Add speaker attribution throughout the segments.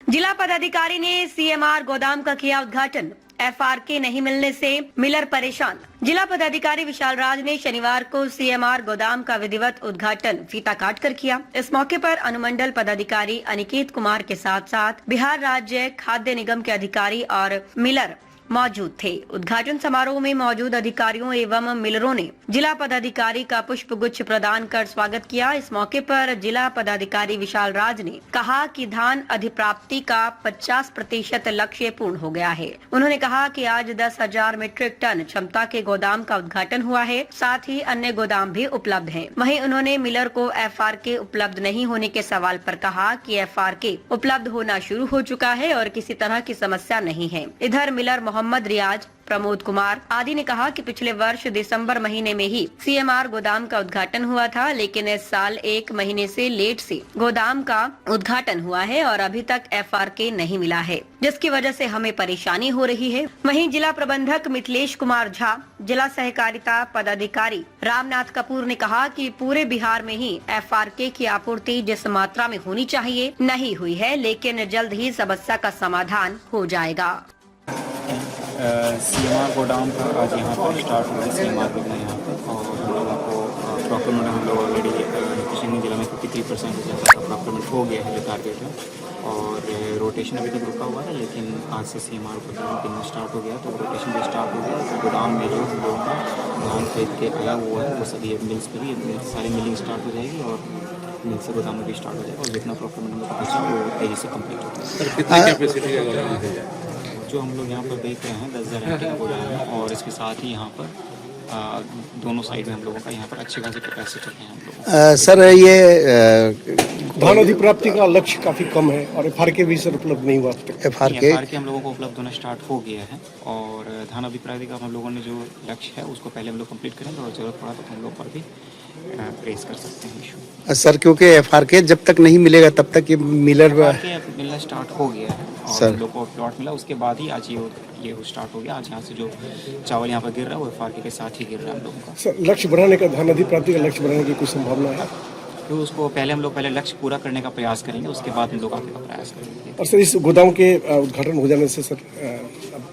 Speaker 1: जिला पदाधिकारी ने सीएमआर गोदाम का किया उद्घाटन। एफआरके नहीं मिलने से मिलर परेशान। जिला पदाधिकारी विशाल राज ने शनिवार को सीएमआर गोदाम का विधिवत उद्घाटन फीता काट कर किया। इस मौके पर अनुमंडल पदाधिकारी अनिकेत कुमार के साथ साथ बिहार राज्य खाद्य निगम के अधिकारी और मिलर मौजूद थे। उद्घाटन समारोह में मौजूद अधिकारियों एवं मिलरों ने जिला पदाधिकारी का पुष्प गुच्छ प्रदान कर स्वागत किया। इस मौके पर जिला पदाधिकारी विशाल राज ने कहा कि धान अधिप्राप्ति का 50% लक्ष्य पूर्ण हो गया है। उन्होंने कहा कि आज 10,000 मीट्रिक टन क्षमता के गोदाम का उद्घाटन हुआ है, साथ ही अन्य गोदाम भी उपलब्ध हैं। वहीं उन्होंने मिलर को एफआरके उपलब्ध नहीं होने के सवाल पर कहा कि एफआरके उपलब्ध होना शुरू हो चुका है और किसी तरह की समस्या नहीं है। इधर मिलर मोहम्मद रियाज, प्रमोद कुमार आदि ने कहा कि पिछले वर्ष दिसंबर महीने में ही सीएमआर गोदाम का उद्घाटन हुआ था, लेकिन इस साल 1 महीने से लेट से गोदाम का उद्घाटन हुआ है और अभी तक एफआरके नहीं मिला है, जिसकी वजह से हमें परेशानी हो रही है। वहीं जिला प्रबंधक मिथिलेश कुमार झा, जिला सहकारिता पदाधिकारी रामनाथ कपूर ने कहा कि पूरे बिहार में ही एफआरके की आपूर्ति जिस मात्रा में होनी चाहिए नहीं हुई है, लेकिन जल्द ही समस्या का समाधान हो जाएगा।
Speaker 2: सीएमआर गोदाम का आज यहाँ पर स्टार्ट हुआ है। सीएमआर बिकना यहाँ पर और हम लोगों को प्रॉक्योरमेंट हम लोग ऑलरेडी किशनगंज जिला में 53% से ज़्यादा का प्रॉक्योरमेंट हो गया है टारगेट में, और रोटेशन अभी तक रुका हुआ है, लेकिन आज से सीएमआर गोदाम बिकना स्टार्ट हो गया, तो रोटेशन भी स्टार्ट हो गया। तो गोदाम में जो हम लोगों का धान खरीद के आया हुआ है वो सभी मिल्स पर ही सारी मिलिंग स्टार्ट हो जाएगी और मिल से गोदाम में भी स्टार्ट हो जाएगा और जितना प्रॉक्योरमेंट हम लोग का वो तेज़ी से कम्प्लीट होता है। कैपेसिटी का जो हम लोग यहाँ पर देख रहे हैं 10,000 एमटी का गोदाम है, और इसके साथ ही यहाँ पर दोनों साइड में हम लोगों का यहाँ पर अच्छी खासी कैपेसिटी है हम लोगों।
Speaker 3: सर ये धान अधिप्राप्ति का लक्ष्य काफ़ी कम है और एफआरके भी सर उपलब्ध नहीं हुआ।
Speaker 2: एफआरके हम लोगों को उपलब्ध होना स्टार्ट हो गया है और धान अधिप्राप्ति का हम लोगों ने जो लक्ष्य है उसको पहले हम लोग कंप्लीट करेंगे और जरूरत पड़ा तो हम लोग पर भी प्रेस कर सकते हैं इशू।
Speaker 3: सर क्योंकि एफआरके जब तक नहीं मिलेगा तब तक ये मिलर
Speaker 2: मिलना स्टार्ट हो गया है और
Speaker 3: सर
Speaker 2: हम लोग को प्लॉट मिला, उसके बाद ही आज ये स्टार्ट हो गया। आज यहाँ से जो चावल यहाँ पर गिर रहा है वो एफआरके के साथ ही गिर रहा है हम लोगों का।
Speaker 3: सर लक्ष्य बढ़ाने का, धान अधिप्राप्ति का लक्ष्य बढ़ाने की कोई संभावना है?
Speaker 2: तो उसको हम लोग पहले लक्ष्य पूरा करने का प्रयास करेंगे, उसके बाद हम लोग आगे का प्रयास करेंगे।
Speaker 3: और सर इस गोदाम के उद्घाटन हो जाने से सर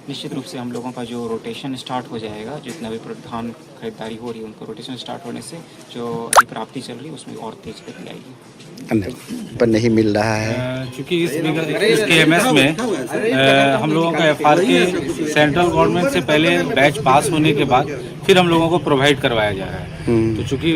Speaker 2: निश्चित रूप से हम लोगों का जो रोटेशन स्टार्ट हो जाएगा, जितना भी धान खरीदारी हो रही है उनको रोटेशन स्टार्ट होने से जो अधिप्राप्ति चल रही है उसमें और तेज गति आएगी।
Speaker 3: पर नहीं मिल रहा है
Speaker 4: क्योंकि इस KMS में हम लोगों का एफआरके सेंट्रल गवर्नमेंट से पहले बैच पास होने के बाद फिर हम लोगों को प्रोवाइड करवाया जा रहा है। तो चूंकि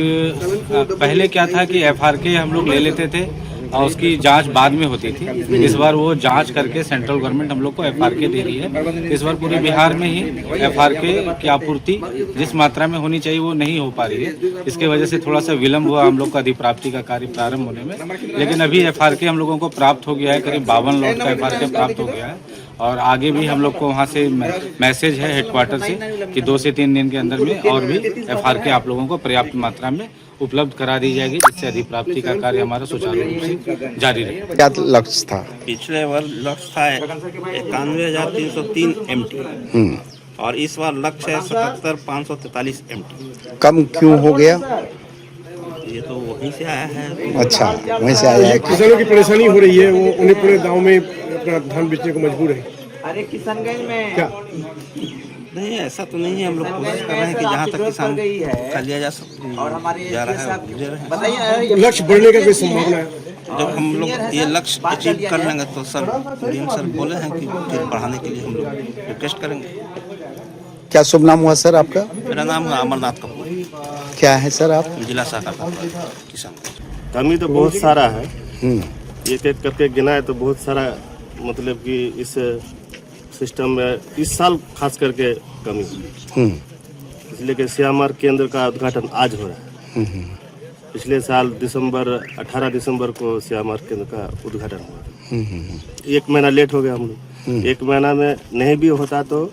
Speaker 4: पहले क्या था कि एफआरके हम लोग ले लेते थे और उसकी जांच बाद में होती थी, इस बार वो जांच करके सेंट्रल गवर्नमेंट हम लोग को एफआरके दे रही है। इस बार पूरे बिहार में ही एफआरके की आपूर्ति जिस मात्रा में होनी चाहिए वो नहीं हो पा रही है। इसके वजह से थोड़ा सा विलम्ब हुआ हम लोग का अधिप्राप्ति का कार्य प्रारंभ होने में, लेकिन अभी एफआरके हम लोगों को प्राप्त हो गया है। करीब 52 लॉट का एफआरके प्राप्त हो गया है और आगे भी हम लोग को वहाँ से मैसेज है हेडक्वार्टर से कि 2 से 3 दिन के अंदर में और भी एफआरके आप लोगों को पर्याप्त मात्रा में उपलब्ध करा दी जाएगी, जिससे अधिप्राप्ति का कार्य हमारा सुचारू रूप से जारी रहे।
Speaker 3: क्या लक्ष्य था?
Speaker 5: पिछले वर्ष लक्ष्य था 91,303 MT और इस बार लक्ष्य है 77,543 MT।
Speaker 3: कम क्यों हो गया?
Speaker 5: ये तो वहीं से आया है।
Speaker 3: अच्छा, वहीं से आया है। किसानों की परेशानी हो रही है, वो उन्हें पूरे गाँव में अपना धान बेचने को मजबूर है।
Speaker 5: अरे किशनगंज में
Speaker 3: क्या
Speaker 5: नहीं, ऐसा तो नहीं है। हम लोग कोशिश कर रहे हैं कि जहाँ तक किसान खा लिया जा जा रहा है।
Speaker 3: लक्ष्य बढ़ने का कोई संभावना है?
Speaker 5: जब हम लोग ये लक्ष्य अचीव कर लेंगे तो सर डीएम सर बोले हैं कि फिर बढ़ाने के लिए हम लोग रिक्वेस्ट करेंगे।
Speaker 3: क्या शुभ नाम हुआ सर आपका?
Speaker 5: मेरा नाम है अमरनाथ कपूर।
Speaker 3: क्या है सर आप?
Speaker 5: जिला सहकारिता किसान।
Speaker 6: कमी तो बहुत सारा है, एक एक करके गिनाए तो बहुत सारा, मतलब कि इस सिस्टम में इस साल खास करके कमी है। इसलिए कि सीएमआर केंद्र का उद्घाटन आज हो रहा है। पिछले साल 18 दिसंबर को सीएमआर केंद्र का उद्घाटन हुआ। 1 महीना लेट हो गया हम लोग। 1 महीना में नहीं भी होता तो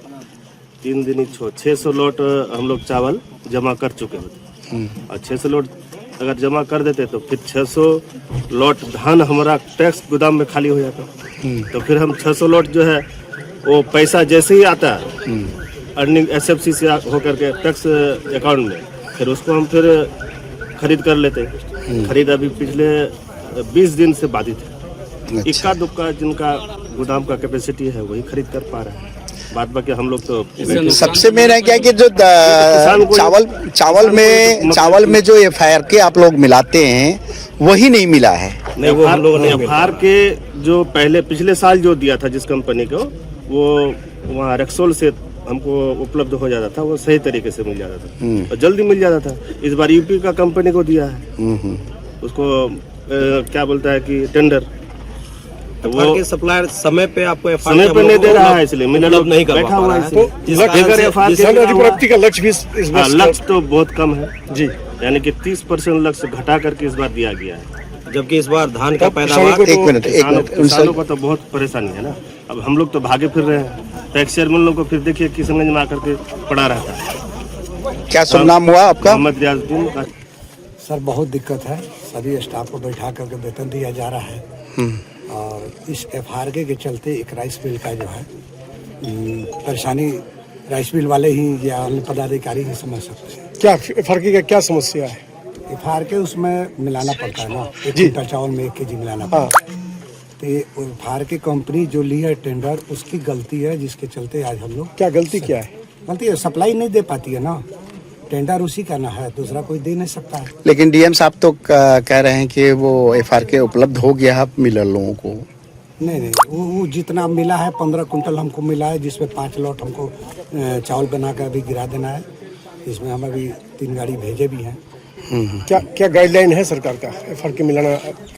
Speaker 6: 3 दिन ही 600 लॉट हम लोग चावल जमा कर चुके होते और 600 लॉट अगर जमा कर देते तो फिर 600 लॉट धान हमारा टैक्स गोदाम में खाली हो जाता। तो फिर हम 600 लॉट जो है वो पैसा जैसे ही आता है अर्निंग SFC से होकर के टैक्स अकाउंट में, फिर उसको हम फिर खरीद कर लेते हैं। खरीद अभी पिछले 20 दिन से बाधित है। इक्का दुक्का जिनका गोदाम का कैपेसिटी है वही खरीद कर पा रहे हैं। बात बाकी हम लोग तो
Speaker 7: सबसे मेन है क्या कि जो चावल में जो FRK आप लोग मिलाते हैं वही नहीं मिला है।
Speaker 6: नहीं, वो हम लोगों ने FRK जो पहले पिछले साल जो दिया था जिस कंपनी को, वो वहाँ रेक्सोल से हमको उपलब्ध हो जाता था, वो सही तरीके से मिल जाता था और जल्दी मिल जाता था। इस बार यूपी का कंपनी को दिया है, उसको क्या बोलता है कि टेंडर, तो वो
Speaker 8: सप्लायर समय पे आपको
Speaker 6: समय पे नहीं दे रहा है, इसलिए मिलर
Speaker 8: नहीं कर
Speaker 6: बैठा हुआ है।
Speaker 3: किसान अधिप्राप्ति का लक्ष्य भी इस बार
Speaker 6: लक्ष्य तो बहुत कम है जी, यानी कि 30% लक्ष्य घटा करके इस बार दिया गया है।
Speaker 8: जबकि इस बार धान का पैदावार
Speaker 7: एक मिनट
Speaker 6: किसानों को तो बहुत परेशानी है ना। अब हम लोग तो भागे फिर रहे हैं, टैक्स चेयरमैन लोग को फिर देखिए किशनगंज में आकर के पड़ा रहता है।
Speaker 7: क्या शुभ नाम हुआ आपका?
Speaker 6: मोहम्मद रियाजुद्दीन का।
Speaker 9: सर बहुत दिक्कत है, सभी स्टाफ को बैठा करके वेतन दिया जा रहा है और इस FRK के चलते एक राइस मिल का जो है परेशानी राइस मिल वाले ही या अन्य पदाधिकारी ही समझ सकते हैं।
Speaker 3: क्या FRK का क्या समस्या है?
Speaker 9: FRK उसमें मिलाना पड़ता है ना, 1 क्विंटल चावल में 1 kg मिलाना पड़ता है। तो FRK कंपनी जो ली है टेंडर, उसकी गलती है, जिसके चलते आज हम लोग।
Speaker 3: क्या गलती क्या है?
Speaker 9: गलती है सप्लाई नहीं दे पाती है ना, टेंडर उसी का ना है, दूसरा कोई दे नहीं सकता है।
Speaker 7: लेकिन DM साहब तो कह रहे हैं कि वो FRK उपलब्ध हो गया है मिलर लोगों को।
Speaker 9: नहीं, वो जितना मिला है 15 कुंटल हमको मिला है, जिसमें 5 लॉट हमको चावल बना कर अभी गिरा देना है। इसमें हम अभी 3 गाड़ी भेजे भी हैं।
Speaker 3: क्या गाइडलाइन है सरकार का FRK मिलाना?